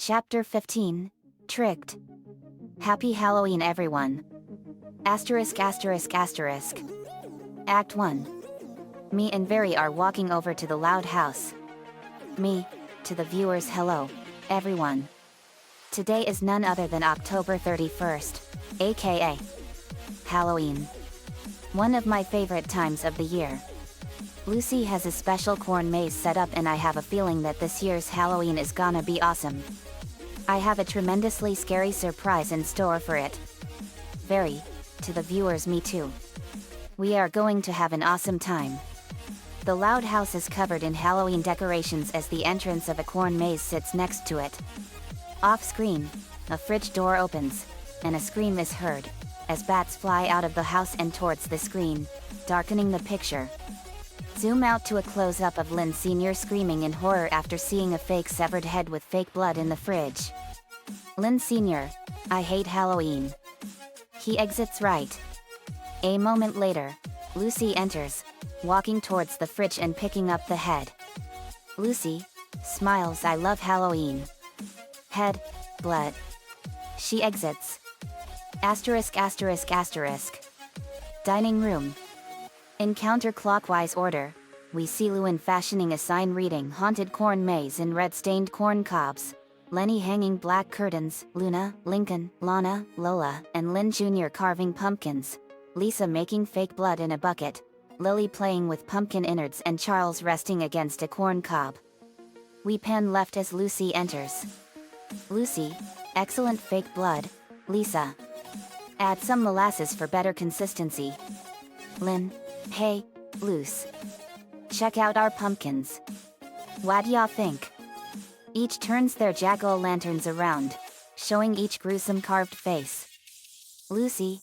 Chapter 15. Tricked. Happy Halloween everyone. Asterisk asterisk asterisk. Act 1. Me and Very are walking over to the loud house. Me, to the viewers, hello, everyone. Today is none other than October 31st, aka Halloween. One of my favorite times of the year. Lucy has a special corn maze set up and I have a feeling that this year's Halloween is gonna be awesome. I have a tremendously scary surprise in store for it. Very, to the viewers, me too. We are going to have an awesome time. The loud house is covered in Halloween decorations as the entrance of a corn maze sits next to it. Off screen, a fridge door opens, and a scream is heard, as bats fly out of the house and towards the screen, darkening the picture. Zoom out to a close-up of Lynn Sr. screaming in horror after seeing a fake severed head with fake blood in the fridge. Lynn Sr., I hate Halloween. He exits right. A moment later, Lucy enters, walking towards the fridge and picking up the head. Lucy smiles, I love Halloween. Head, blood. She exits. Asterisk asterisk asterisk. Dining room. In counterclockwise order, we see Lewin fashioning a sign reading Haunted Corn Maze in red-stained corn cobs, Lenny hanging black curtains, Luna, Lincoln, Lana, Lola, and Lynn Jr. carving pumpkins, Lisa making fake blood in a bucket, Lily playing with pumpkin innards, and Charles resting against a corn cob. We pan left as Lucy enters. Lucy, excellent fake blood. Lisa, add some molasses for better consistency. Lynn, hey, Luce. Check out our pumpkins. What y'all think? Each turns their jack-o'-lanterns around, showing each gruesome carved face. Lucy,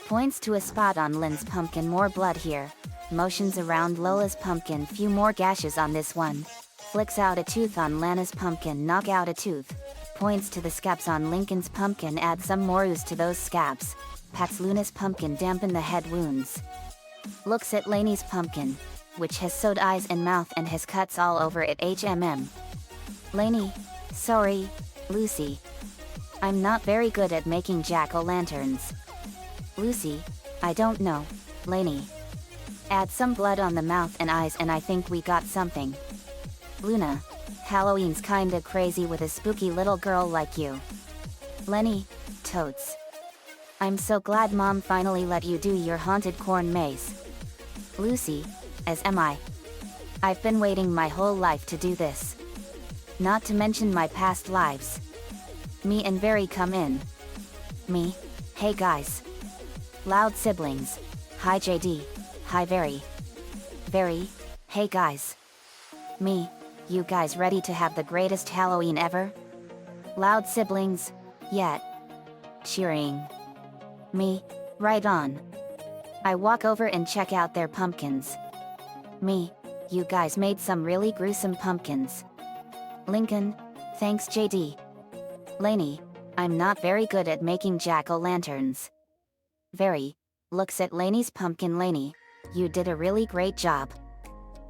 points to a spot on Lynn's pumpkin, more blood here, motions around Lola's pumpkin, few more gashes on this one, flicks out a tooth on Lana's pumpkin, knock out a tooth, points to the scabs on Lincoln's pumpkin, add some more ooze to those scabs, pats Luna's pumpkin, dampen the head wounds. Looks at Lainey's pumpkin, which has sewed eyes and mouth and has cuts all over it. Lainey, sorry, Lucy. I'm not very good at making jack-o'-lanterns. Lucy, I don't know, Lainey. Add some blood on the mouth and eyes and I think we got something. Luna, Halloween's kinda crazy with a spooky little girl like you. Lenny, totes. I'm so glad Mom finally let you do your haunted corn maze. Lucy, as am I. I've been waiting my whole life to do this. Not to mention my past lives. Me and Very come in. Me, hey guys. Loud siblings, hi JD, hi Very. Very, hey guys. Me, you guys ready to have the greatest Halloween ever? Loud siblings, yet. Cheering. Me, right on. I walk over and check out their pumpkins. Me, you guys made some really gruesome pumpkins. Lincoln, thanks JD. Lainey, I'm not very good at making jack-o'-lanterns. Very, looks at Lainey's pumpkin. Lainey, you did a really great job.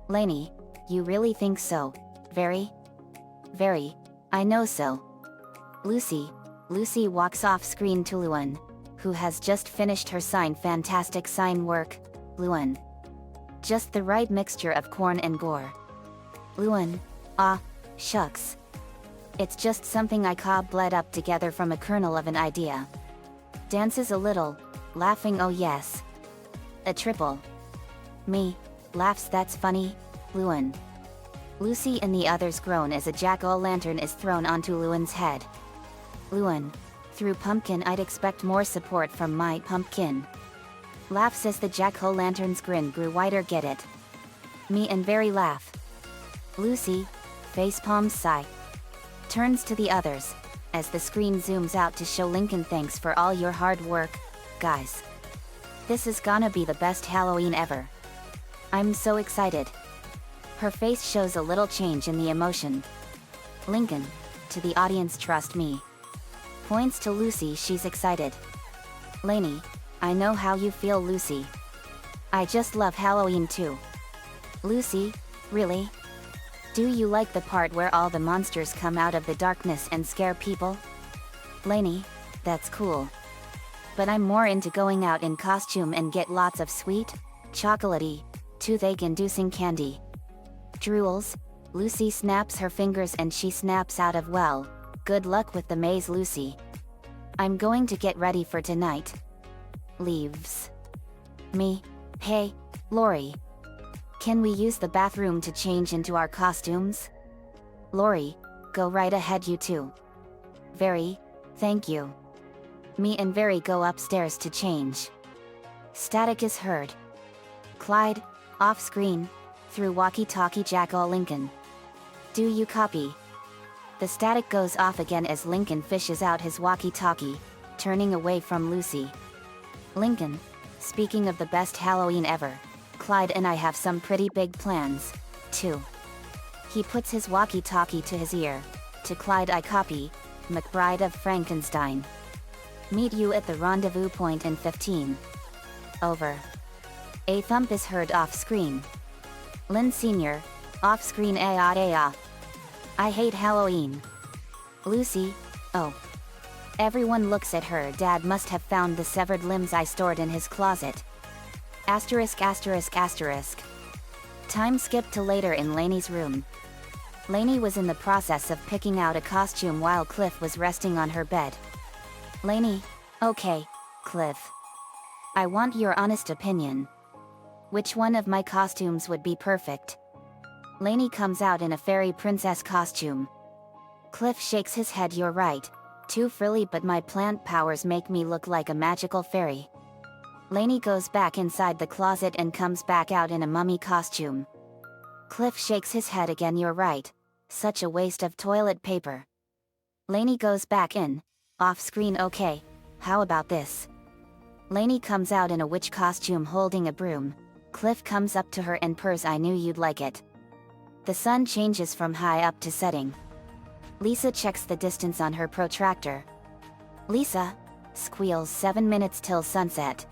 Lainey, you really think so, Very? Very, I know so. Lucy walks off screen to Luan, who has just finished her sign. Fantastic sign work, Luan. Just the right mixture of corn and gore. Luan, ah, shucks. It's just something I cob-bled up together from a kernel of an idea. Dances a little, laughing, oh yes. A triple. Me, laughs, that's funny, Luan. Lucy and the others groan as a jack-o'-lantern is thrown onto Luan's head. Luan, through pumpkin, I'd expect more support from my pumpkin. Laughs as the jack-o'-lantern's grin grew wider, get it? Me and Very laugh. Lucy, facepalms, sigh. Turns to the others, as the screen zooms out to show Lincoln, thanks for all your hard work, guys. This is gonna be the best Halloween ever. I'm so excited. Her face shows a little change in the emotion. Lincoln, to the audience, trust me. Points to Lucy, she's excited. Lainey, I know how you feel, Lucy. I just love Halloween too. Lucy, really? Do you like the part where all the monsters come out of the darkness and scare people? Lainey, that's cool. But I'm more into going out in costume and get lots of sweet, chocolatey, toothache-inducing candy. Drools, Lucy snaps her fingers and she snaps out of well, good luck with the maze, Lucy. I'm going to get ready for tonight. Leaves. Me, hey, Lori. Can we use the bathroom to change into our costumes? Lori, go right ahead you two. Very, thank you. Me and Very go upstairs to change. Static is heard. Clyde, off-screen, through walkie-talkie Jackal Lincoln. Do you copy? The static goes off again as Lincoln fishes out his walkie-talkie, turning away from Lucy. Lincoln, speaking of the best Halloween ever, Clyde and I have some pretty big plans, too. He puts his walkie-talkie to his ear. To Clyde I copy, McBride of Frankenstein. Meet you at the rendezvous point in 15. Over. A thump is heard off-screen. Lynn Sr., off-screen ay. I hate Halloween. Lucy, oh. Everyone looks at her. Dad must have found the severed limbs I stored in his closet. Asterisk asterisk asterisk. Time skip to later in Lainey's room. Lainey was in the process of picking out a costume while Cliff was resting on her bed. Lainey, okay, Cliff. I want your honest opinion. Which one of my costumes would be perfect? Lainey comes out in a fairy princess costume. Cliff shakes his head. You're right. Too frilly, but my plant powers make me look like a magical fairy. Lainey goes back inside the closet and comes back out in a mummy costume. Cliff shakes his head again. You're right. Such a waste of toilet paper. Lainey goes back in. Off screen. Okay, how about this? Lainey comes out in a witch costume holding a broom. Cliff comes up to her and purrs. I knew you'd like it. The sun changes from high up to setting. Lisa checks the distance on her protractor. Lisa squeals. 7 minutes till sunset.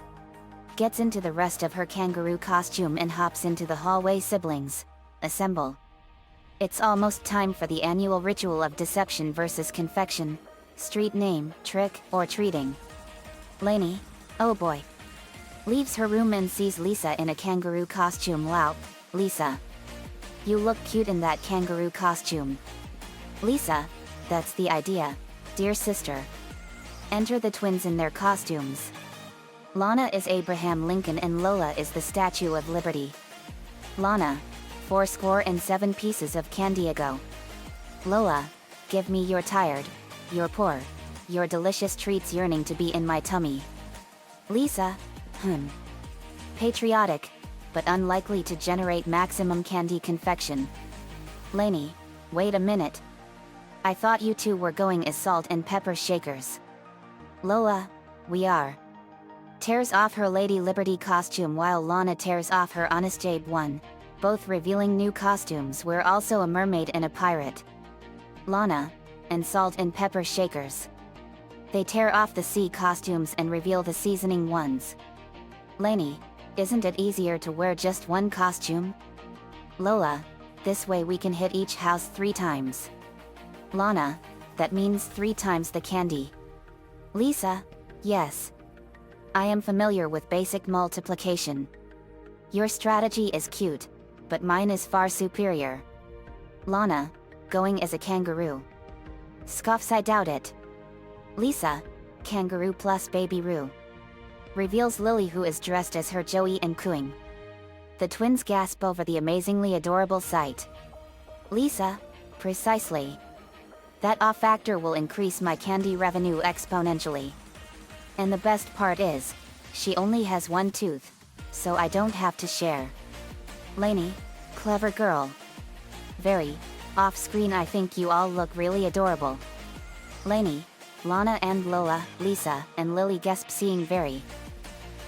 Gets into the rest of her kangaroo costume and hops into the hallway. Siblings, assemble. It's almost time for the annual ritual of deception versus confection. Street name, trick, or treating. Lainey, oh boy. Leaves her room and sees Lisa in a kangaroo costume. Wow, Lisa. You look cute in that kangaroo costume. Lisa, that's the idea, dear sister. Enter the twins in their costumes. Lana is Abraham Lincoln and Lola is the Statue of Liberty. Lana, 407 pieces of candy ago. Lola, give me your tired, your poor, your delicious treats yearning to be in my tummy. Lisa, patriotic, but unlikely to generate maximum candy confection. Lainey, wait a minute. I thought you two were going as salt and pepper shakers. Lola, we are. Tears off her Lady Liberty costume while Lana tears off her Honest Abe one, both revealing new costumes. We're also a mermaid and a pirate. Lana, and salt and pepper shakers. They tear off the sea costumes and reveal the seasoning ones. Lainey, isn't it easier to wear just one costume? Lola, this way we can hit each house 3 times. Lana, that means 3 times the candy. Lisa, yes. I am familiar with basic multiplication. Your strategy is cute, but mine is far superior. Lana, going as a kangaroo. Scoffs. I doubt it. Lisa, kangaroo plus baby Roo. Reveals Lily, who is dressed as her Joey, and cooing. The twins gasp over the amazingly adorable sight. Lisa, precisely. That off factor will increase my candy revenue exponentially. And the best part is, she only has 1 tooth, so I don't have to share. Lainey, clever girl. Very. Off screen, I think you all look really adorable. Lainey, Lana and Lola, Lisa, and Lily gasp seeing Very.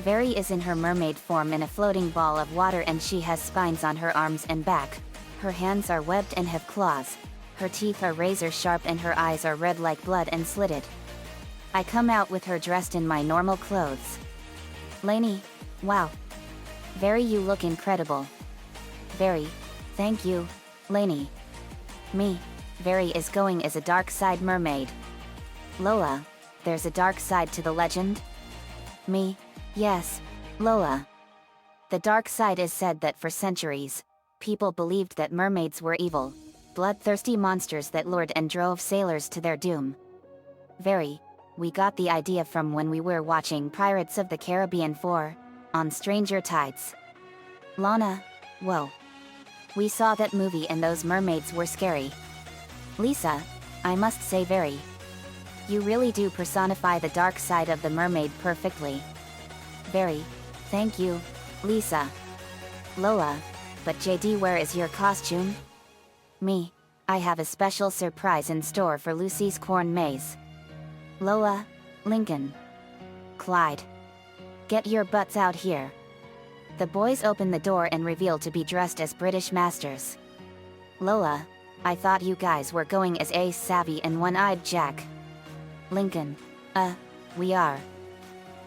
Very is in her mermaid form in a floating ball of water and she has spines on her arms and back. Her hands are webbed and have claws. Her teeth are razor sharp and her eyes are red like blood and slitted. I come out with her dressed in my normal clothes. Lainey, wow. Very, you look incredible. Very, thank you, Lainey. Me, Very is going as a dark side mermaid. Lola, there's a dark side to the legend? Me, yes, Lola. The dark side is said that for centuries, people believed that mermaids were evil, bloodthirsty monsters that lured and drove sailors to their doom. Very, we got the idea from when we were watching Pirates of the Caribbean 4, on Stranger Tides. Lana, whoa. We saw that movie and those mermaids were scary. Lisa, I must say Very. You really do personify the dark side of the mermaid perfectly. Very, thank you, Lisa. Lola, but JD, where is your costume? Me, I have a special surprise in store for Lucy's corn maze. Lola, Lincoln. Clyde. Get your butts out here. The boys open the door and reveal to be dressed as British masters. Lola, I thought you guys were going as Ace, Savvy and One-Eyed Jack. Lincoln, we are.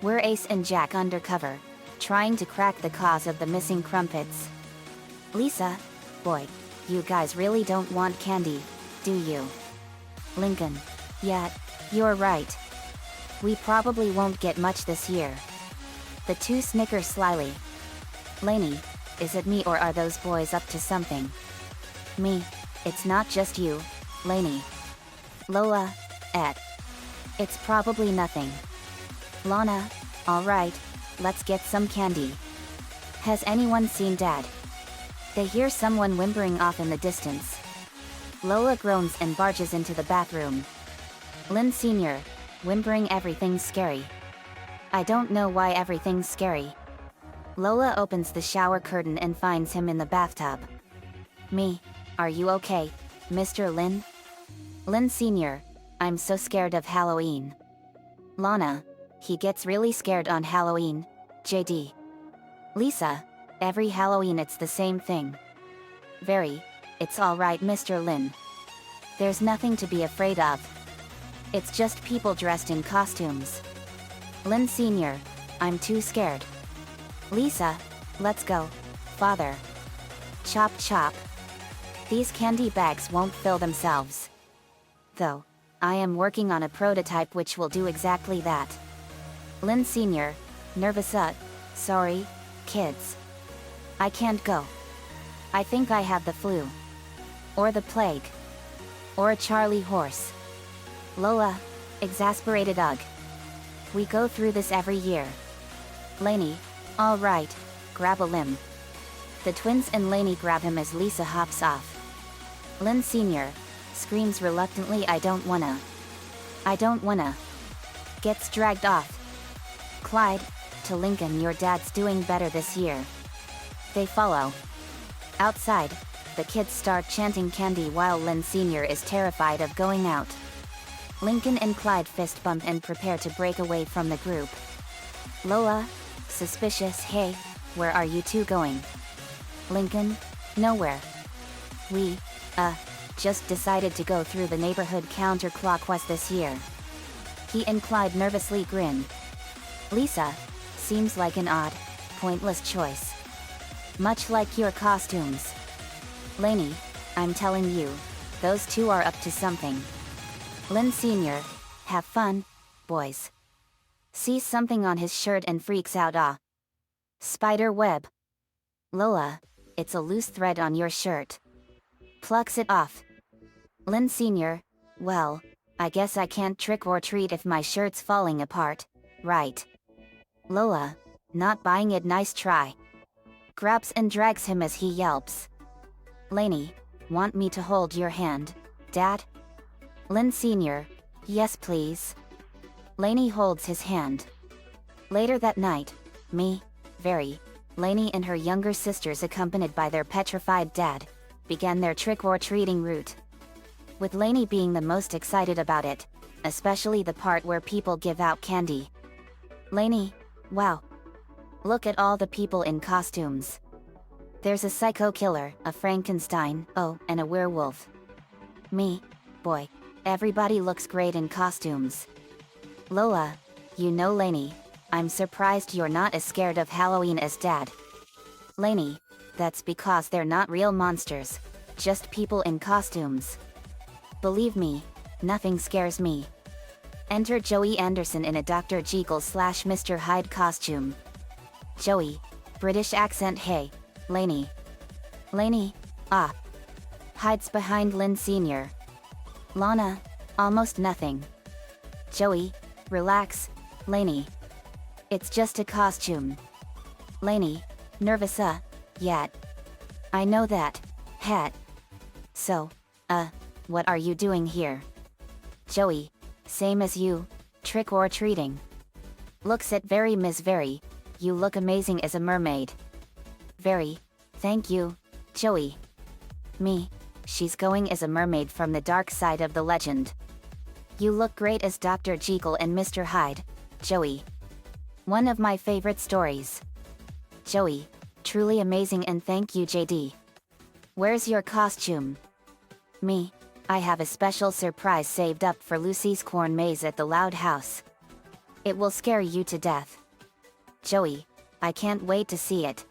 We're Ace and Jack undercover, trying to crack the cause of the missing crumpets. Lisa, boy, you guys really don't want candy, do you? Lincoln, yeah, you're right. We probably won't get much this year. The two snicker slyly. Lainey, is it me or are those boys up to something? Me, it's not just you, Lainey. Lola, it's probably nothing. Lana, alright, let's get some candy. Has anyone seen Dad? They hear someone whimpering off in the distance. Lola groans and barges into the bathroom. Lynn Sr., whimpering everything's scary. I don't know why everything's scary. Lola opens the shower curtain and finds him in the bathtub. Me, are you okay, Mr. Lynn? Lynn Sr., I'm so scared of Halloween. Lana, he gets really scared on Halloween, JD. Lisa, every Halloween it's the same thing. Very, it's alright, Mr. Lynn. There's nothing to be afraid of. It's just people dressed in costumes. Lynn Sr., I'm too scared. Lisa, let's go, Father. Chop chop. These candy bags won't fill themselves. Though, I am working on a prototype which will do exactly that. Lynn Sr., nervous sorry, kids. I can't go. I think I have the flu. Or the plague. Or a Charlie horse. Lola, exasperated ugh. We go through this every year. Lainey, alright, grab a limb. The twins and Lainey grab him as Lisa hops off. Lynn Sr. screams reluctantly, I don't wanna. Gets dragged off. Clyde, to Lincoln, your dad's doing better this year. They follow. Outside, the kids start chanting candy while Lynn Sr. is terrified of going out. Lincoln and Clyde fist bump and prepare to break away from the group. Lola, suspicious, hey, where are you two going? Lincoln, nowhere. We, just decided to go through the neighborhood counterclockwise this year. He and Clyde nervously grin. Lisa, seems like an odd, pointless choice. Much like your costumes. Lainey, I'm telling you, those two are up to something. Lynn Sr., have fun, boys. Sees something on his shirt and freaks out, spider web. Lola, it's a loose thread on your shirt. Plucks it off. Lynn Sr., well, I guess I can't trick or treat if my shirt's falling apart, right? Lola, not buying it, nice try. Grabs and drags him as he yelps. Lainey, want me to hold your hand, Dad? Lynn Sr., yes please. Lainey holds his hand. Later that night, me, Very, Lainey and her younger sisters accompanied by their petrified dad, began their trick-or-treating route. With Lainey being the most excited about it, especially the part where people give out candy. Lainey, wow. Look at all the people in costumes. There's a psycho killer, a Frankenstein, and a werewolf. Me, boy, everybody looks great in costumes. Lola, you know Lainey, I'm surprised you're not as scared of Halloween as Dad. Lainey, that's because they're not real monsters, just people in costumes. Believe me, nothing scares me. Enter Joey Anderson in a Dr. Jekyll/Mr. Hyde costume. Joey, British accent. Hey, Lainey. Lainey, ah. Hides behind Lynn Sr. Lana, almost nothing. Joey, relax, Lainey. It's just a costume. Lainey, nervous yet. I know that, hat. So, what are you doing here? Joey, same as you, trick or treating. Looks at Very Miss Very, you look amazing as a mermaid. Very, thank you, Joey. Me, she's going as a mermaid from the dark side of the legend. You look great as Dr. Jekyll and Mr. Hyde, Joey. One of my favorite stories. Joey, truly amazing and thank you JD. Where's your costume? Me, I have a special surprise saved up for Lucy's corn maze at the Loud House. It will scare you to death. Joey, I can't wait to see it.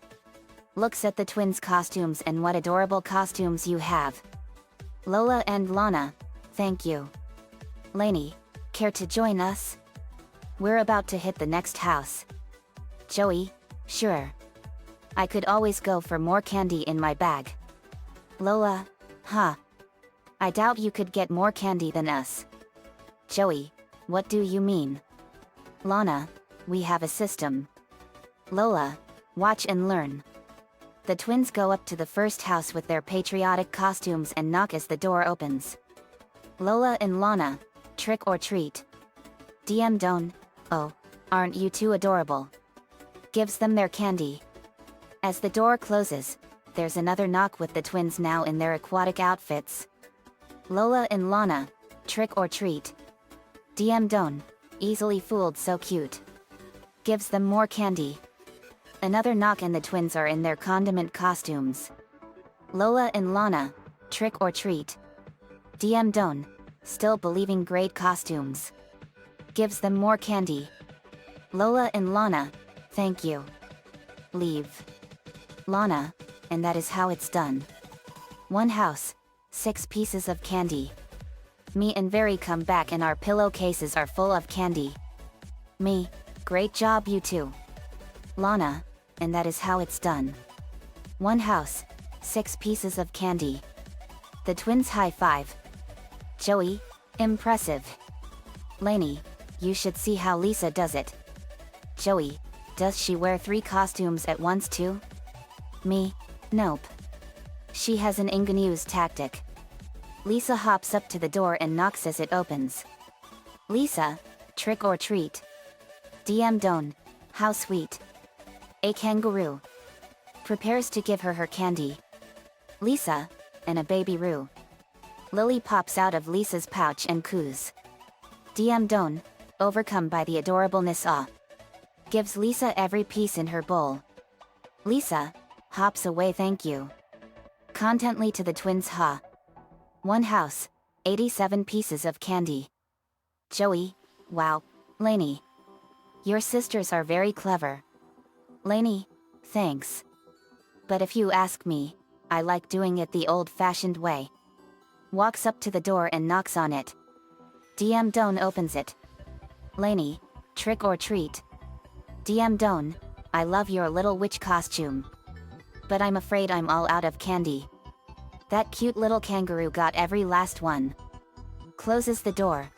Looks at the twins' costumes and what adorable costumes you have. Lola and Lana, thank you. Lainey, care to join us? We're about to hit the next house. Joey, sure. I could always go for more candy in my bag. Lola, huh? I doubt you could get more candy than us. Joey, what do you mean? Lana, we have a system. Lola, watch and learn. The twins go up to the first house with their patriotic costumes and knock as the door opens. Lola and Lana, trick or treat. DM don't, oh, aren't you too adorable? Gives them their candy. As the door closes, there's another knock with the twins now in their aquatic outfits. Lola and Lana, trick or treat. DM don't, easily fooled, so cute. Gives them more candy. Another knock and the twins are in their condiment costumes. Lola and Lana, trick or treat. DM don't, still believing great costumes. Gives them more candy. Lola and Lana, thank you. Leave. Lana, and that is how it's done. One house, 6 pieces of candy. Me and Very come back and our pillowcases are full of candy. Me, great job you two. Lana, and that is how it's done. One house, 6 pieces of candy. The twins high five. Joey, impressive. Lainey, you should see how Lisa does it. Joey, does she wear 3 costumes at once too? Me, nope. She has an ingenious tactic. Lisa hops up to the door and knocks as it opens. Lisa, trick or treat. DM don't, how sweet. A kangaroo. Prepares to give her candy. Lisa, and a baby Roo. Lily pops out of Lisa's pouch and coos. DM don't, overcome by the adorableness gives Lisa every piece in her bowl. Lisa, hops away thank you. Contently to the twins One house, 87 pieces of candy. Joey, wow, Lainey. Your sisters are very clever. Lainey, thanks. But if you ask me, I like doing it the old-fashioned way. Walks up to the door and knocks on it. DM don't opens it. Lainey, trick or treat. DM don't, I love your little witch costume. But I'm afraid I'm all out of candy. That cute little kangaroo got every last one. Closes the door.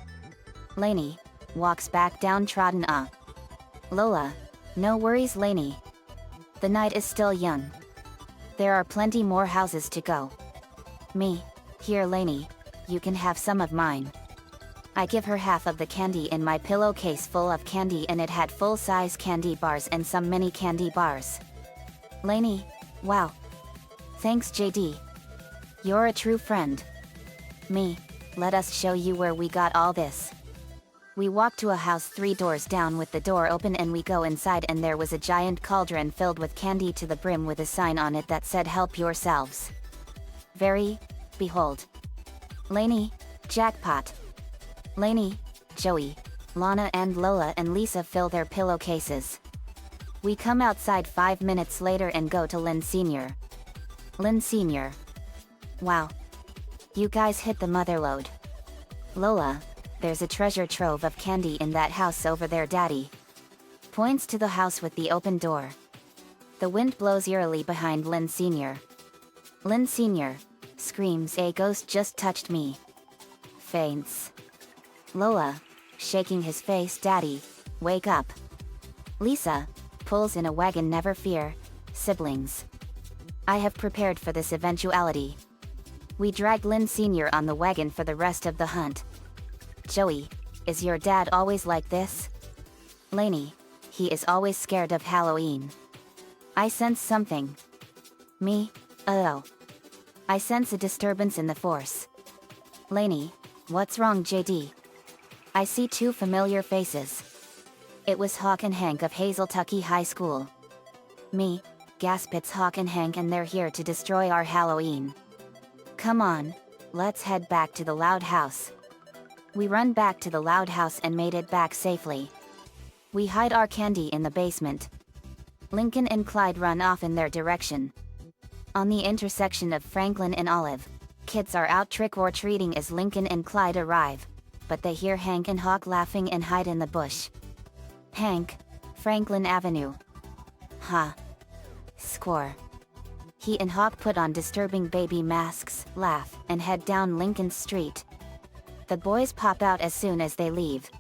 Lainey, walks back downtrodden Lola, no worries Lainey. The night is still young. There are plenty more houses to go. Me, here Lainey, you can have some of mine. I give her half of the candy in my pillowcase full of candy and it had full-size candy bars and some mini candy bars. Lainey, wow. Thanks JD. You're a true friend. Me, let us show you where we got all this. We walk to a house 3 doors down with the door open and we go inside and there was a giant cauldron filled with candy to the brim with a sign on it that said help yourselves. Very, behold. Lainey, jackpot. Lainey, Joey, Lana and Lola and Lisa fill their pillowcases. We come outside 5 minutes later and go to Lynn Sr. Lynn Sr. Wow. You guys hit the motherlode. Lola, there's a treasure trove of candy in that house over there, Daddy. Points to the house with the open door. The wind blows eerily behind Lin Sr. Lin Sr. screams, "A ghost just touched me." Faints. Lola, shaking his face, "Daddy, wake up." Lisa pulls in a wagon, "Never fear, siblings. I have prepared for this eventuality." We drag Lin Sr. on the wagon for the rest of the hunt. Joey, is your dad always like this? Lainey, he is always scared of Halloween. I sense something. Me, oh. I sense a disturbance in the force. Lainey, what's wrong, JD? I see two familiar faces. It was Hawk and Hank of Hazeltucky High School. Me, gasp, it's Hawk and Hank, and they're here to destroy our Halloween. Come on, let's head back to the loud house. We run back to the loud house and made it back safely. We hide our candy in the basement. Lincoln and Clyde run off in their direction. On the intersection of Franklin and Olive, kids are out trick-or-treating as Lincoln and Clyde arrive, but they hear Hank and Hawk laughing and hide in the bush. Hank, Franklin Avenue. Ha. Score. He and Hawk put on disturbing baby masks, laugh, and head down Lincoln Street. The boys pop out as soon as they leave.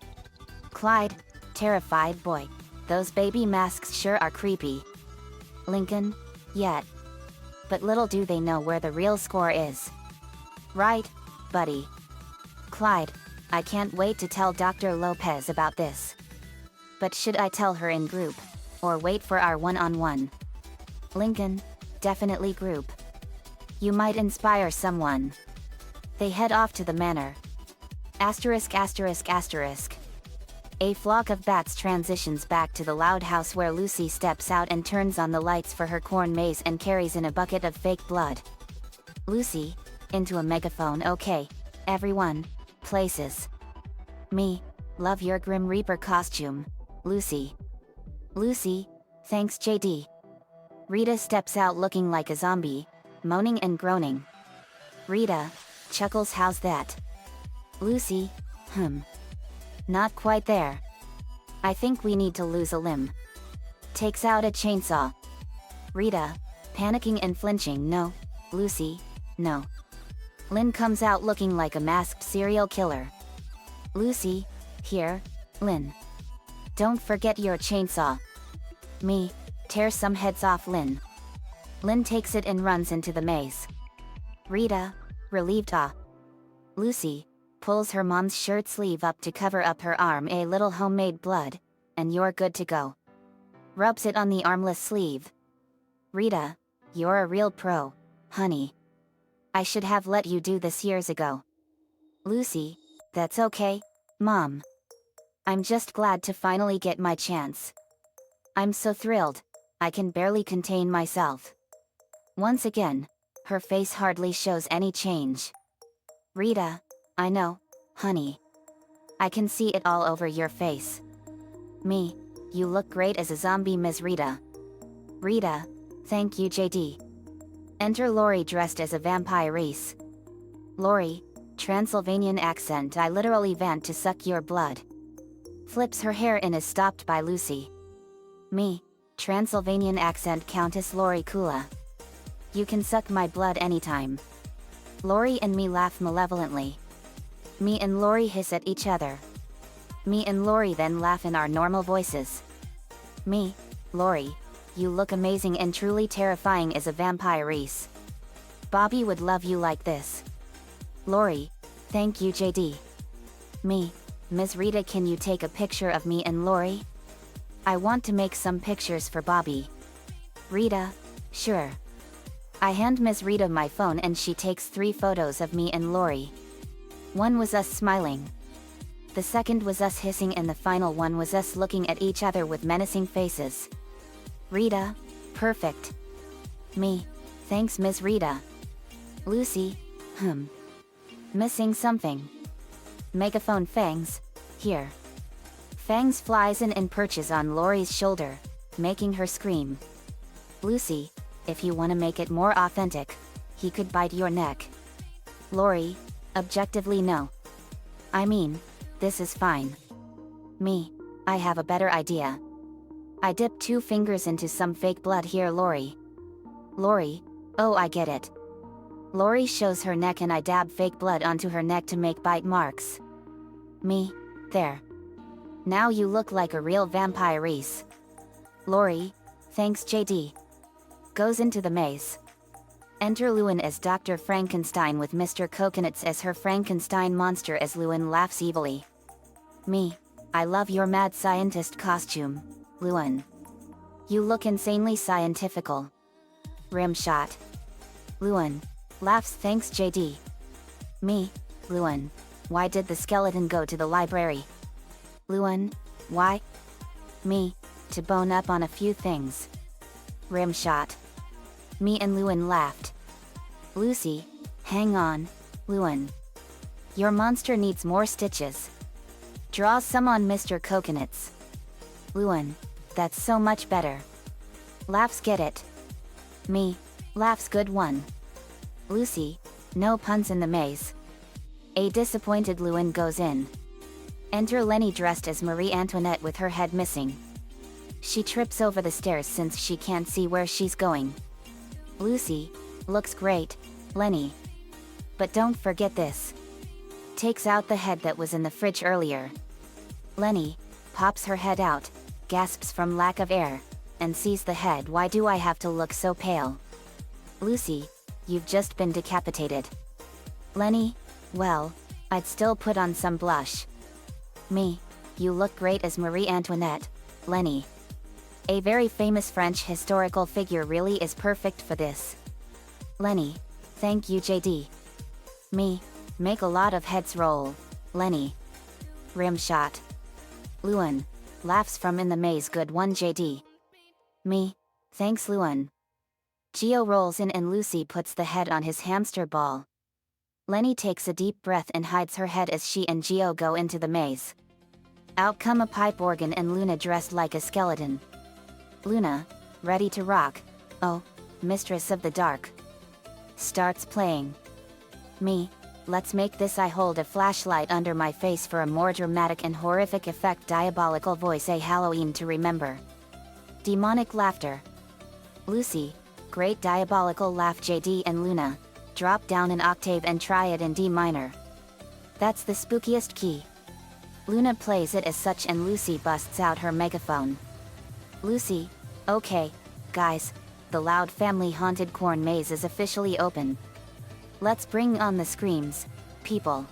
Clyde, terrified, "Boy, those baby masks sure are creepy." Lincoln, "Yet. But little do they know where the real score is." Right, buddy. Clyde, "I can't wait to tell Dr. Lopez about this. But should I tell her in group, or wait for our one-on-one?" Lincoln, "Definitely group. You might inspire someone." They head off to the manor. Asterisk asterisk asterisk. A flock of bats transitions back to the loud house where Lucy steps out and turns on the lights for her corn maze and carries in a bucket of fake blood. Lucy, into a megaphone, "Okay, everyone, places. Me, love your Grim Reaper costume, Lucy." Lucy, "Thanks, JD." Rita steps out looking like a zombie, moaning and groaning. Rita chuckles, "How's that?" Lucy, "Not quite there. I think we need to lose a limb." Takes out a chainsaw. Rita, panicking and flinching, "No, Lucy, no." Lynn comes out looking like a masked serial killer. Lucy, "Here, Lynn. Don't forget your chainsaw." Me, tear some heads off Lynn. Lynn takes it and runs into the maze. Rita, relieved, "Ah." Lucy pulls her mom's shirt sleeve up to cover up her arm, "A little homemade blood, and you're good to go." Rubs it on the armless sleeve. Rita, "You're a real pro, honey. I should have let you do this years ago." Lucy, "That's okay, Mom. I'm just glad to finally get my chance. I'm so thrilled, I can barely contain myself." Once again, her face hardly shows any change. Rita, "I know, honey. I can see it all over your face." Me, "You look great as a zombie, Ms. Rita." Rita, "Thank you, JD." Enter Lori dressed as a vampiress. Lori, Transylvanian accent, "I literally want to suck your blood." Flips her hair and is stopped by Lucy. Me, Transylvanian accent, Countess Lori Kula. "You can suck my blood anytime." Lori and me laugh malevolently. Me and Lori hiss at each other. Me and Lori then laugh in our normal voices. Me, "Lori, you look amazing and truly terrifying as a vampiress. Bobby would love you like this." Lori, "Thank you, JD." Me, "Ms. Rita, can you take a picture of me and Lori? I want to make some pictures for Bobby." Rita, "Sure." I hand Ms. Rita my phone and she takes 3 photos of me and Lori. One was us smiling. The second was us hissing, and the final one was us looking at each other with menacing faces. Rita, "Perfect." Me, "Thanks, Ms. Rita." Lucy, "Missing something." Megaphone, "Fangs, here." Fangs flies in and perches on Lori's shoulder, making her scream. Lucy, "If you want to make it more authentic, he could bite your neck. Lori, objectively no. I mean, this is fine. Me, I have a better idea. I dip 2 fingers into some fake blood here, Lori. Lori, oh, I get it. Lori shows her neck and I dab fake blood onto her neck to make bite marks. Me, there. Now you look like a real vampiress. Lori, thanks JD. Goes into the maze. Enter Lewin as Dr. Frankenstein with Mr. Coconuts as her Frankenstein monster as Lewin laughs evilly. Me, I love your mad scientist costume, Lewin. You look insanely scientifical. Rim shot. Lewin, laughs thanks JD. Me, Lewin, why did the skeleton go to the library? Lewin, why? Me, to bone up on a few things. Rim shot. Me and Lewin laughed. Lucy, hang on, Lewin. Your monster needs more stitches. Draw some on Mr. Coconuts. Lewin, that's so much better. Laughs get it. Me, laughs good one. Lucy, no puns in the maze. A disappointed Lewin goes in. Enter Lenny dressed as Marie Antoinette with her head missing. She trips over the stairs since she can't see where she's going. Lucy, looks great, Lenny. But don't forget this. Takes out the head that was in the fridge earlier. Lenny, pops her head out, gasps from lack of air, and sees the head. Why do I have to look so pale? Lucy, you've just been decapitated. Lenny, well, I'd still put on some blush. Me, you look great as Marie Antoinette, Lenny. A very famous French historical figure really is perfect for this. Lenny, thank you JD. Me, make a lot of heads roll, Lenny. Rim shot. Lewin, laughs from in the maze good one JD. Me, thanks Lewin. Geo rolls in and Lucy puts the head on his hamster ball. Lenny takes a deep breath and hides her head as she and Geo go into the maze. Out come a pipe organ and Luna dressed like a skeleton. Luna, ready to rock, oh, mistress of the dark. Starts playing. Me, let's make this. I hold a flashlight under my face for a more dramatic and horrific effect. Diabolical voice. A Halloween to remember. Demonic laughter. Lucy, great diabolical laugh. JD and Luna, drop down an octave and try it in D minor. That's the spookiest key. Luna plays it as such and Lucy busts out her megaphone. Lucy, okay, guys, the loud family haunted corn maze is officially open. Let's bring on the screams, people.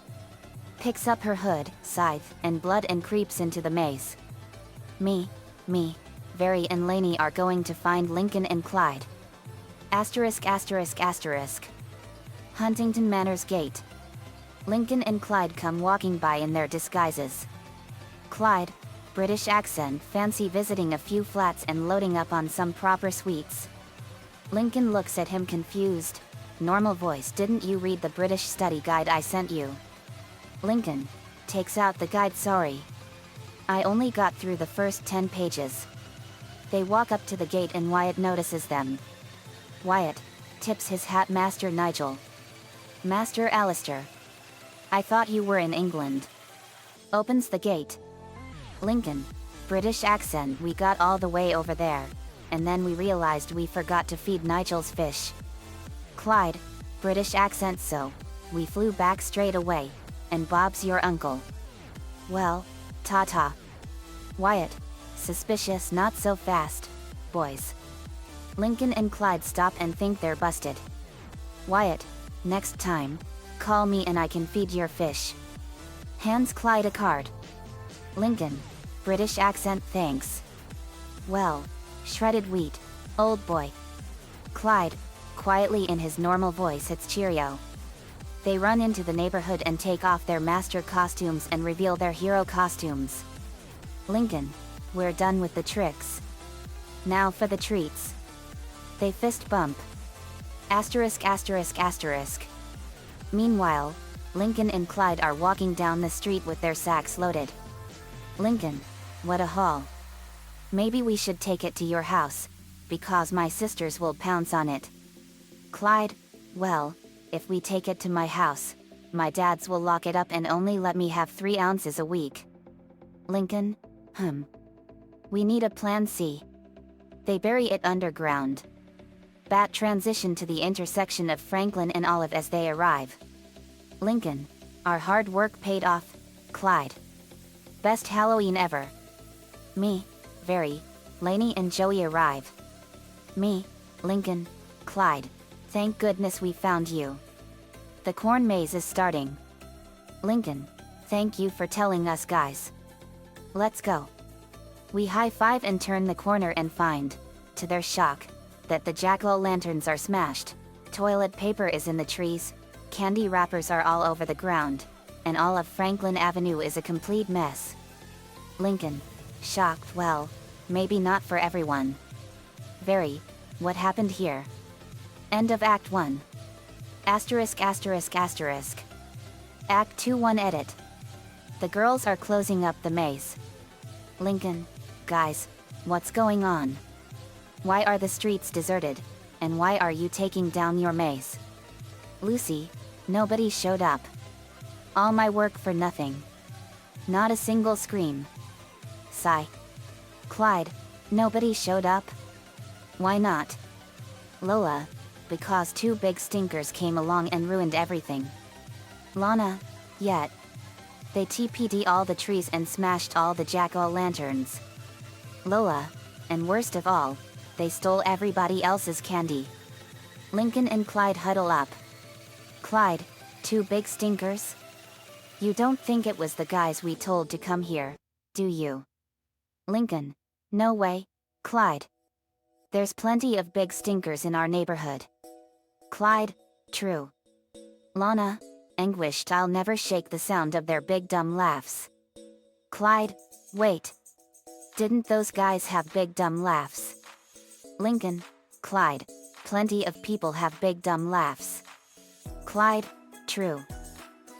Picks up her hood, scythe, and blood and creeps into the maze. Me, Very and Lainey are going to find Lincoln and Clyde. Asterisk asterisk asterisk. Huntington Manor's gate. Lincoln and Clyde come walking by in their disguises. Clyde, British accent, fancy visiting a few flats and loading up on some proper sweets. Lincoln looks at him confused. Normal voice. Didn't you read the British study guide I sent you? Lincoln takes out the guide. Sorry. I only got through the first 10 pages. They walk up to the gate and Wyatt notices them. Wyatt tips his hat. Master Nigel. Master Alistair. I thought you were in England. Opens the gate. Lincoln, British accent. We got all the way over there, and then we realized we forgot to feed Nigel's fish. Clyde, British accent. So, we flew back straight away, and Bob's your uncle. Well, ta-ta. Wyatt, suspicious. Not so fast, boys. Lincoln and Clyde stop and think they're busted. Wyatt, next time, call me and I can feed your fish. Hands Clyde a card. Lincoln, British accent. Thanks. Well, shredded wheat, old boy. Clyde, quietly in his normal voice. It's cheerio. They run into the neighborhood and take off their master costumes and reveal their hero costumes. Lincoln, we're done with the tricks. Now for the treats. They fist bump. Asterisk asterisk asterisk. Meanwhile, Lincoln and Clyde are walking down the street with their sacks loaded. Lincoln, what a haul. Maybe we should take it to your house, because my sisters will pounce on it. Clyde, Well, if we take it to my house, my dads will lock it up and only let me have 3 ounces a week. Lincoln, we need a plan C. They bury it underground. Bat transition to the intersection of Franklin and Olive as they arrive. Lincoln, our hard work paid off, Clyde. Best Halloween ever. Me, very, Lainey and Joey arrive. Me, Lincoln, Clyde, thank goodness we found you. The corn maze is starting. Lincoln, thank you for telling us guys. Let's go. We high-five and turn the corner and find, to their shock, that the jack-o'-lanterns are smashed, toilet paper is in the trees, candy wrappers are all over the ground, and all of Franklin Avenue is a complete mess. Lincoln, shocked, well, maybe not for everyone. Very, what happened here? End of Act 1. Asterisk asterisk asterisk. Act 2 edit. The girls are closing up the maze. Lincoln, guys, what's going on? Why are the streets deserted, and why are you taking down your maze? Lucy, nobody showed up. All my work for nothing. Not a single scream. Sigh. Clyde, nobody showed up? Why not? Lola, because 2 big stinkers came along and ruined everything. Lana, yet. They TPD all the trees and smashed all the jack-o'-lanterns. Lola, and worst of all, they stole everybody else's candy. Lincoln and Clyde huddle up. Clyde, 2 big stinkers? You don't think it was the guys we told to come here, do you? Lincoln, no way, Clyde. There's plenty of big stinkers in our neighborhood. Clyde, true. Lana, anguished, I'll never shake the sound of their big dumb laughs. Clyde, wait. Didn't those guys have big dumb laughs? Lincoln, Clyde, plenty of people have big dumb laughs. Clyde, true.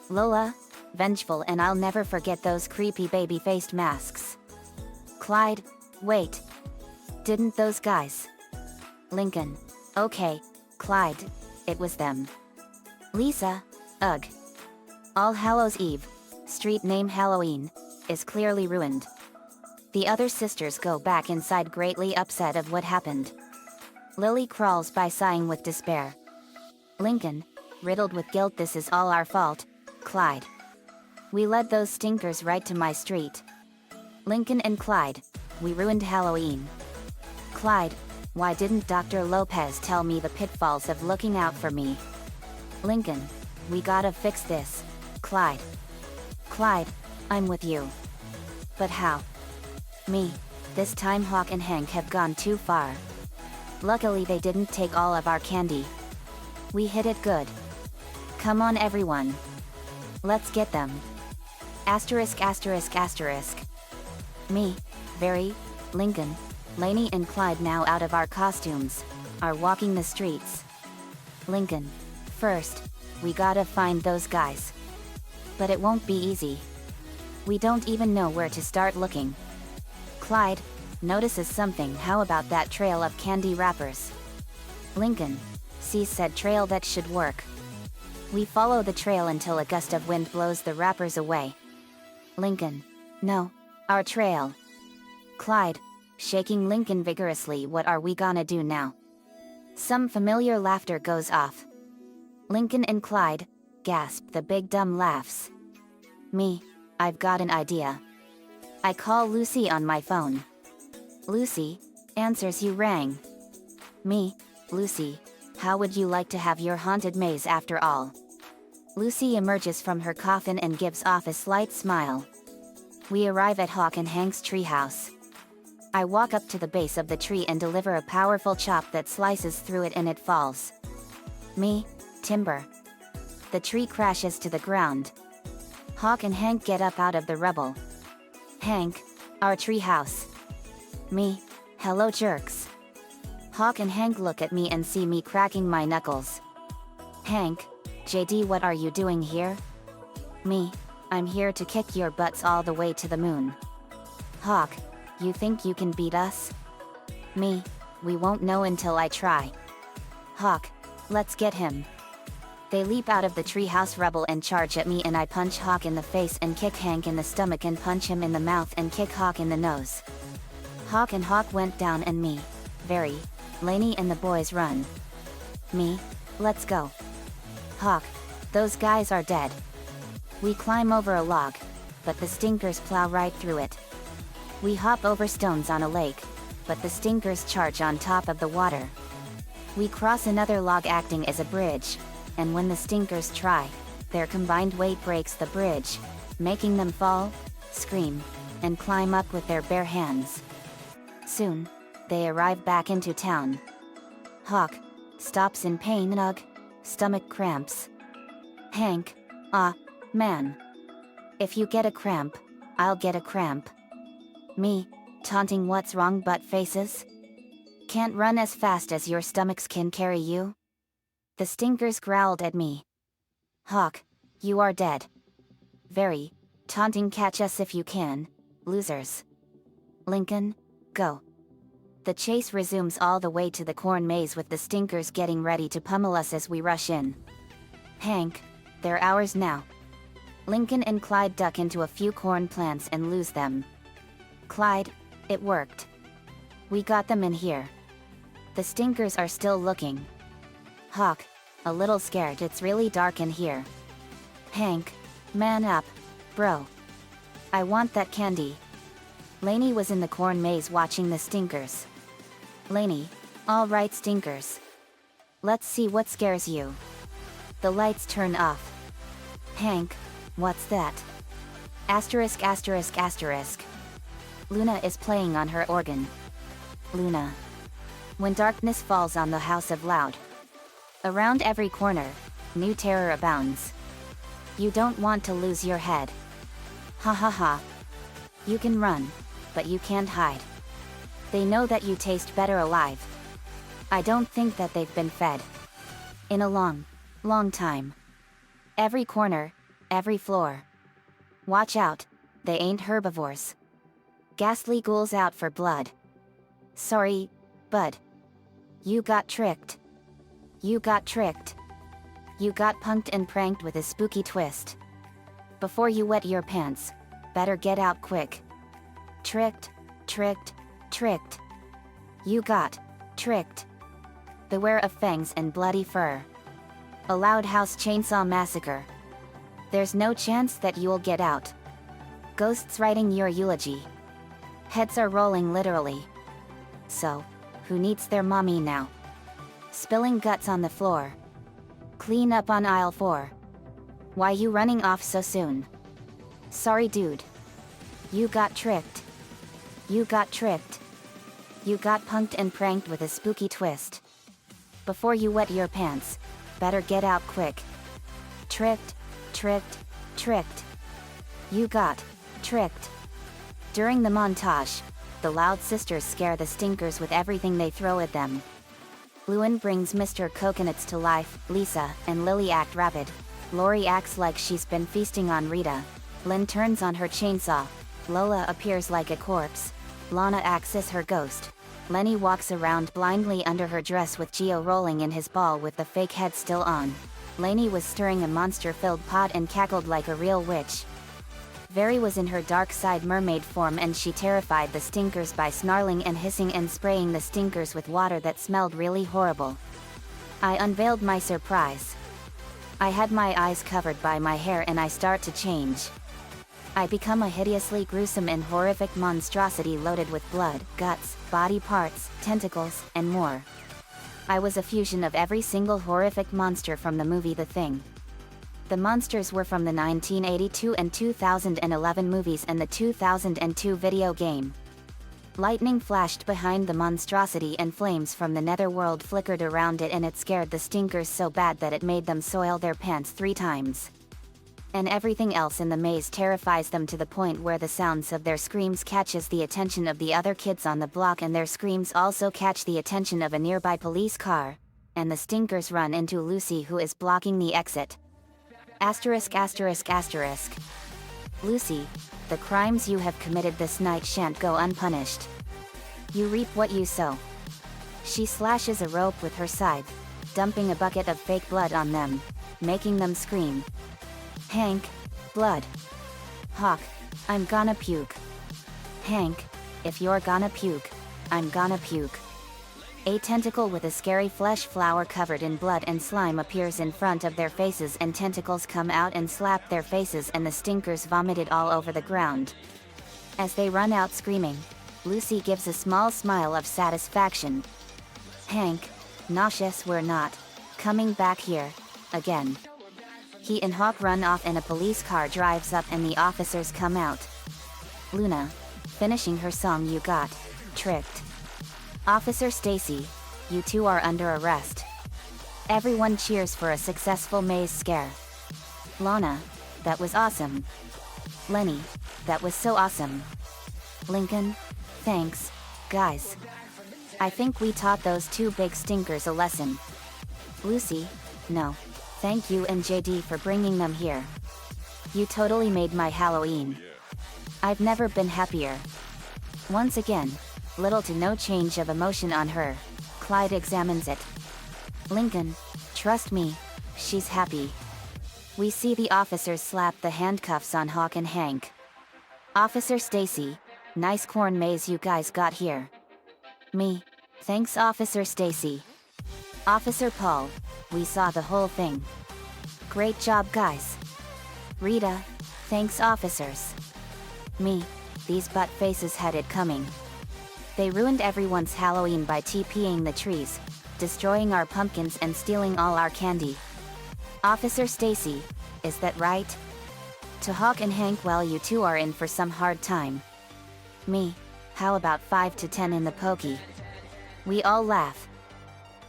Lola, vengeful, and I'll never forget those creepy baby-faced masks. Clyde, wait. Didn't those guys? Lincoln, okay, Clyde, it was them. Lisa, ugh. All Hallows Eve, street name Halloween, is clearly ruined. The other sisters go back inside greatly upset of what happened. Lily crawls by sighing with despair. Lincoln, riddled with guilt, this is all our fault, Clyde. We led those stinkers right to my street. Lincoln and Clyde, we ruined Halloween. Clyde, why didn't Dr. Lopez tell me the pitfalls of looking out for me? Lincoln, we gotta fix this, Clyde. Clyde, I'm with you. But how? Me, this time Hawk and Hank have gone too far. Luckily they didn't take all of our candy. We hit it good. Come on everyone. Let's get them. Asterisk asterisk asterisk. Me, very, Lincoln, Lainey and Clyde, now out of our costumes, are walking the streets. Lincoln, first, we gotta find those guys. But it won't be easy. We don't even know where to start looking. Clyde notices something. How about that trail of candy wrappers? Lincoln, see said trail, that should work. We follow the trail until a gust of wind blows the wrappers away. Lincoln, no, our trail. Clyde, shaking Lincoln vigorously, what are we gonna do now? Some familiar laughter goes off. Lincoln and Clyde gasp the big dumb laughs. Me, I've got an idea. I call Lucy on my phone. Lucy answers, you rang. Me, Lucy, how would you like to have your haunted maze after all? Lucy emerges from her coffin and gives off a slight smile. We arrive at Hawk and Hank's treehouse. I walk up to the base of the tree and deliver a powerful chop that slices through it and it falls. Me, timber. The tree crashes to the ground. Hawk and Hank get up out of the rubble. Hank, our treehouse. Me, hello jerks. Hawk and Hank look at me and see me cracking my knuckles. Hank, JD, what are you doing here? Me, I'm here to kick your butts all the way to the moon. Hawk, you think you can beat us? Me, we won't know until I try. Hawk, let's get him. They leap out of the treehouse rubble and charge at me, and I punch Hawk in the face and kick Hank in the stomach and punch him in the mouth and kick Hawk in the nose. Hawk went down and me, Very, Lainey and the boys run. Me, let's go. Hawk, those guys are dead. We climb over a log, but the stinkers plow right through it. We hop over stones on a lake, but the stinkers charge on top of the water. We cross another log acting as a bridge, and when the stinkers try, their combined weight breaks the bridge, making them fall, scream, and climb up with their bare hands. Soon, they arrive back into town. Hawk stops in pain, stomach cramps. Hank, man. If you get a cramp, I'll get a cramp. Me, taunting what's wrong butt faces? Can't run as fast as your stomachs can carry you? The stinkers growled at me. Hawk, you are dead. Very, taunting catch us if you can, losers. Lincoln, go. The chase resumes all the way to the corn maze with the stinkers getting ready to pummel us as we rush in. Hank, they're ours now. Lincoln and Clyde duck into a few corn plants and lose them. Clyde, it worked. We got them in here. The stinkers are still looking. Hawk, a little scared, it's really dark in here. Hank, man up, bro. I want that candy. Lainey was in the corn maze watching the stinkers. Lainey, all right stinkers. Let's see what scares you. The lights turn off. Hank, what's that? Asterisk asterisk asterisk. Luna is playing on her organ. Luna. When darkness falls on the house of loud. Around every corner, new terror abounds. You don't want to lose your head. Ha ha ha. You can run, but you can't hide. They know that you taste better alive. I don't think that they've been fed. In a long, long time. Every corner, every floor. Watch out, they ain't herbivores. Ghastly ghouls out for blood. Sorry, bud. You got tricked. You got tricked. You got punked and pranked with a spooky twist. Before you wet your pants, better get out quick. Tricked, tricked, tricked. You got tricked. Beware of fangs and bloody fur. A loud house chainsaw massacre. There's no chance that you'll get out. Ghosts writing your eulogy. Heads are rolling literally. So, who needs their mommy now? Spilling guts on the floor. Clean up on aisle 4. Why you running off so soon? Sorry dude. You got tricked. You got tricked. You got punked and pranked with a spooky twist. Before you wet your pants, better get out quick. Tricked, tricked, tricked. You got tricked. During the montage, the loud sisters scare the stinkers with everything they throw at them. Lewin brings Mr. Coconuts to life, Lisa and Lily act rabid. Lori acts like she's been feasting on Rita. Lynn turns on her chainsaw. Lola appears like a corpse. Lana acts as her ghost. Lenny walks around blindly under her dress with Gio rolling in his ball with the fake head still on. Lainey was stirring a monster-filled pot and cackled like a real witch. Very was in her dark side mermaid form, and she terrified the stinkers by snarling and hissing and spraying the stinkers with water that smelled really horrible. I unveiled my surprise. I had my eyes covered by my hair and I start to change. I become a hideously gruesome and horrific monstrosity loaded with blood, guts, body parts, tentacles, and more. I was a fusion of every single horrific monster from the movie The Thing. The monsters were from the 1982 and 2011 movies and the 2002 video game. Lightning flashed behind the monstrosity and flames from the netherworld flickered around it, and it scared the stinkers so bad that it made them soil their pants 3 times. And everything else in the maze terrifies them to the point where the sounds of their screams catches the attention of the other kids on the block, and their screams also catch the attention of a nearby police car, and the stinkers run into Lucy, who is blocking the exit. Asterisk asterisk asterisk. Lucy, the crimes you have committed this night shan't go unpunished. You reap what you sow. She slashes a rope with her scythe, dumping a bucket of fake blood on them. making them scream. Hank, blood. Hawk, I'm gonna puke. Hank, if you're gonna puke, I'm gonna puke. A tentacle with a scary flesh flower covered in blood and slime appears in front of their faces, and tentacles come out and slap their faces, and the stinkers vomited all over the ground. As they run out screaming, Lucy gives a small smile of satisfaction. Hank, nauseous, we're not coming back here again. He and Hawk run off, and a police car drives up and the officers come out. Luna, finishing her song You Got Tricked. Officer Stacy, you two are under arrest. Everyone cheers for a successful maze scare. Lana, that was awesome. Lenny, that was so awesome. Lincoln, thanks, guys. I think we taught those two big stinkers a lesson. Lucy, no, thank you and JD for bringing them here. You totally made my Halloween. I've never been happier. Once again, little to no change of emotion on her. Clyde examines it. Lincoln, trust me, she's happy. We see the officers slap the handcuffs on Hawk and Hank. Officer Stacy, nice corn maze you guys got here. Me, thanks Officer Stacy. Officer Paul, we saw the whole thing. Great job guys. Rita, thanks officers. Me, these butt faces had it coming. They ruined everyone's Halloween by TPing the trees, destroying our pumpkins and stealing all our candy. Officer Stacy, is that right? To Hawk and Hank, well you two are in for some hard time. Me, how about 5 to 10 in the pokey? We all laugh.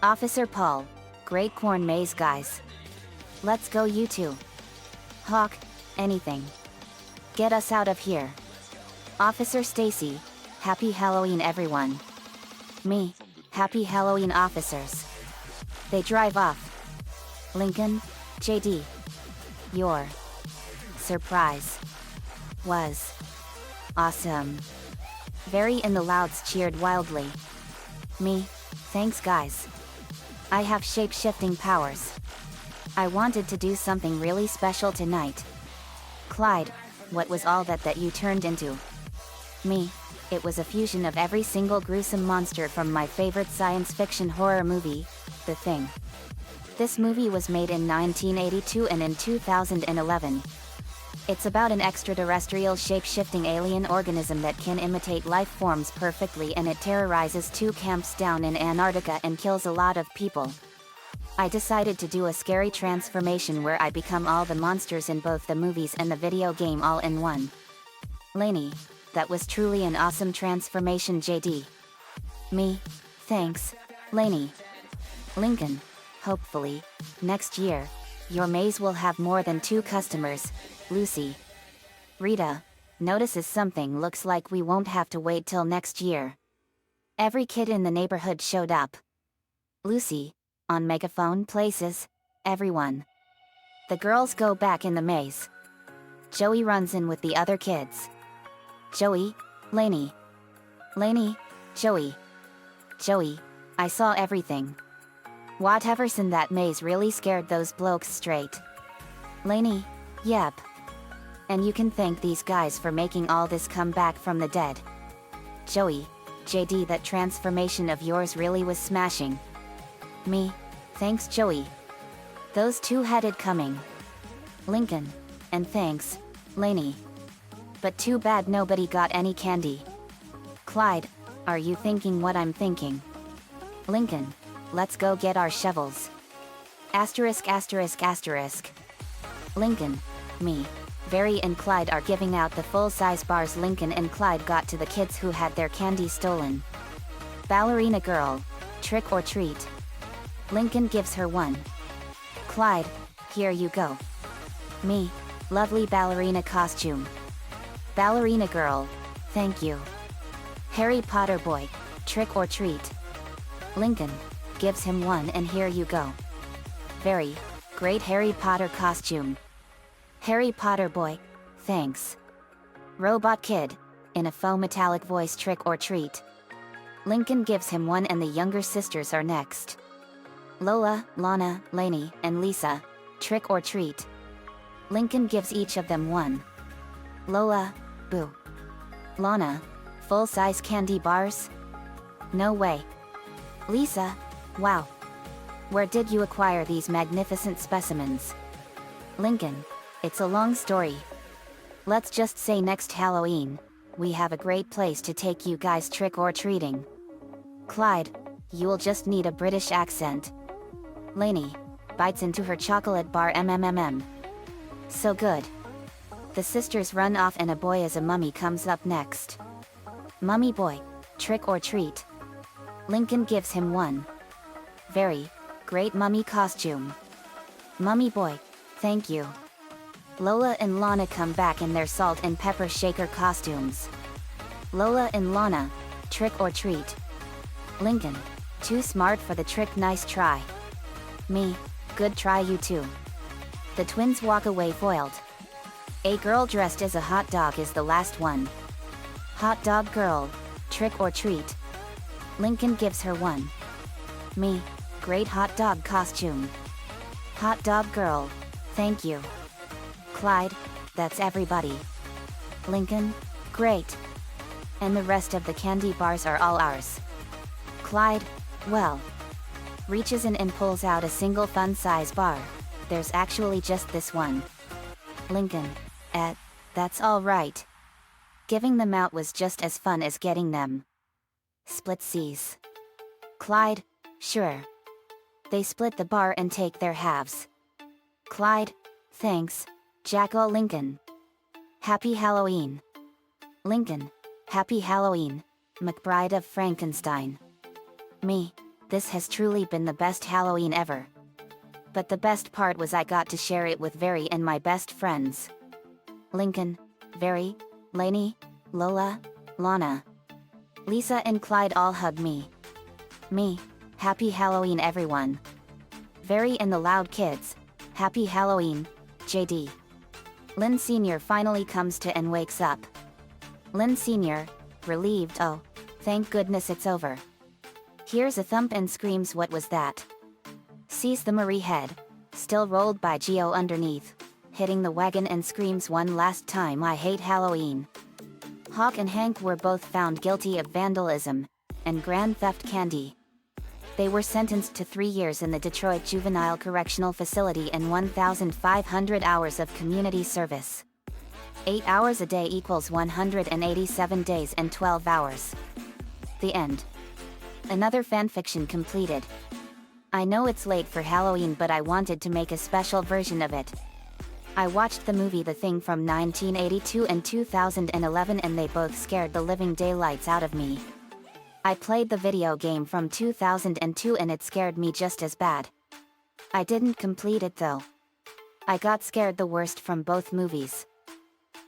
Officer Paul, great corn maze guys. Let's go you two. Hawk, anything. Get us out of here. Officer Stacy, happy Halloween everyone. Me, happy Halloween officers. They drive off. Lincoln, JD. Your surprise was awesome. Very in the louds cheered wildly. Me, thanks guys. I have shape-shifting powers. I wanted to do something really special tonight. Clyde, what was all that you turned into? Me, it was a fusion of every single gruesome monster from my favorite science fiction horror movie, The Thing. This movie was made in 1982 and in 2011. It's about an extraterrestrial shape-shifting alien organism that can imitate life forms perfectly, and it terrorizes 2 camps down in Antarctica and kills a lot of people. I decided to do a scary transformation where I become all the monsters in both the movies and the video game all in one. Lainey, that was truly an awesome transformation JD. Me, thanks, Lainey. Lincoln, hopefully, next year, your maze will have more than 2 customers, Lucy. Rita, notices something, looks like we won't have to wait till next year. Every kid in the neighborhood showed up. Lucy, on megaphone, places, everyone. The girls go back in the maze. Joey runs in with the other kids. Joey, Lainey. Lainey, Joey. Joey, I saw everything. Whatever's in that maze really scared those blokes straight. Lainey, yep. And you can thank these guys for making all this come back from the dead. Joey, JD, that transformation of yours really was smashing. Me, thanks Joey. Those two had it coming. Lincoln, and thanks, Lainey. But too bad nobody got any candy. Clyde, are you thinking what I'm thinking? Lincoln, let's go get our shovels. Asterisk asterisk asterisk. Lincoln, me, Barry and Clyde are giving out the full-size bars Lincoln and Clyde got to the kids who had their candy stolen. Ballerina girl, trick or treat. Lincoln gives her one. Clyde, here you go. Me, lovely ballerina costume. Ballerina girl, thank you. Harry Potter boy, trick or treat. Lincoln, gives him one, and here you go. Very great Harry Potter costume. Harry Potter boy, thanks. Robot kid, in a faux metallic voice, trick or treat. Lincoln gives him one, and the younger sisters are next. Lola, Lana, Lainey, and Lisa, trick or treat. Lincoln gives each of them one. Lola, boo. Lana, full-size candy bars? No way. Lisa, wow. Where did you acquire these magnificent specimens? Lincoln, it's a long story. Let's just say next Halloween, we have a great place to take you guys trick-or-treating. Clyde, you'll just need a British accent. Lainey, bites into her chocolate bar mmmmm. So good. The sisters run off and a boy as a mummy comes up next. Mummy boy, trick or treat. Lincoln gives him one. Very great mummy costume. Mummy boy, thank you. Lola and Lana come back in their salt and pepper shaker costumes. Lola and Lana, trick or treat. Lincoln, too smart for the trick, nice try. Me, good try you too. The twins walk away foiled. A girl dressed as a hot dog is the last one. Hot dog girl, trick or treat. Lincoln gives her one. Me, great hot dog costume. Hot dog girl, thank you. Clyde, that's everybody. Lincoln, great. And the rest of the candy bars are all ours. Clyde, well. Reaches in and pulls out a single fun-size bar. There's actually just this one. Lincoln, that's all right. Giving them out was just as fun as getting them. Split C's. Clyde, sure. They split the bar and take their halves. Clyde, thanks, Jackal. Lincoln. Happy Halloween. Lincoln, happy Halloween, McBride of Frankenstein. Me, this has truly been the best Halloween ever. But the best part was I got to share it with Very and my best friends. Lincoln, Very, Lainey, Lola, Lana. Lisa and Clyde all hug me. Me, happy Halloween everyone. Very and the loud kids, happy Halloween, JD. Lynn Sr. finally comes to and wakes up. Lynn Sr., relieved, oh, thank goodness it's over. Hears a thump and screams, what was that? Sees the Marie head, still rolled by Geo underneath, hitting the wagon and screams one last time, I hate Halloween. Hawk and Hank were both found guilty of vandalism and grand theft candy. They were sentenced to 3 years in the Detroit Juvenile Correctional Facility and 1,500 hours of community service. 8 hours a day equals 187 days and 12 hours. The end. Another fanfiction completed. I know it's late for Halloween, but I wanted to make a special version of it. I watched the movie The Thing from 1982 and 2011 and they both scared the living daylights out of me. I played the video game from 2002 and it scared me just as bad. I didn't complete it though. I got scared the worst from both movies.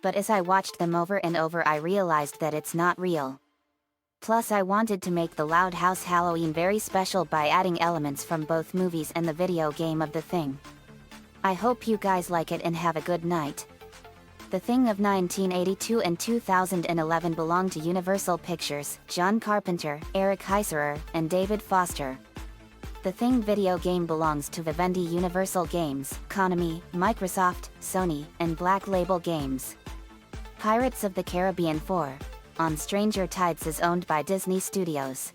But as I watched them over and over, I realized that it's not real. Plus I wanted to make the Loud House Halloween very special by adding elements from both movies and the video game of The Thing. I hope you guys like it and have a good night. The Thing of 1982 and 2011 belonged to Universal Pictures, John Carpenter, Eric Heiserer, and David Foster. The Thing video game belongs to Vivendi Universal Games, Konami, Microsoft, Sony, and Black Label Games. Pirates of the Caribbean 4, On Stranger Tides is owned by Disney Studios.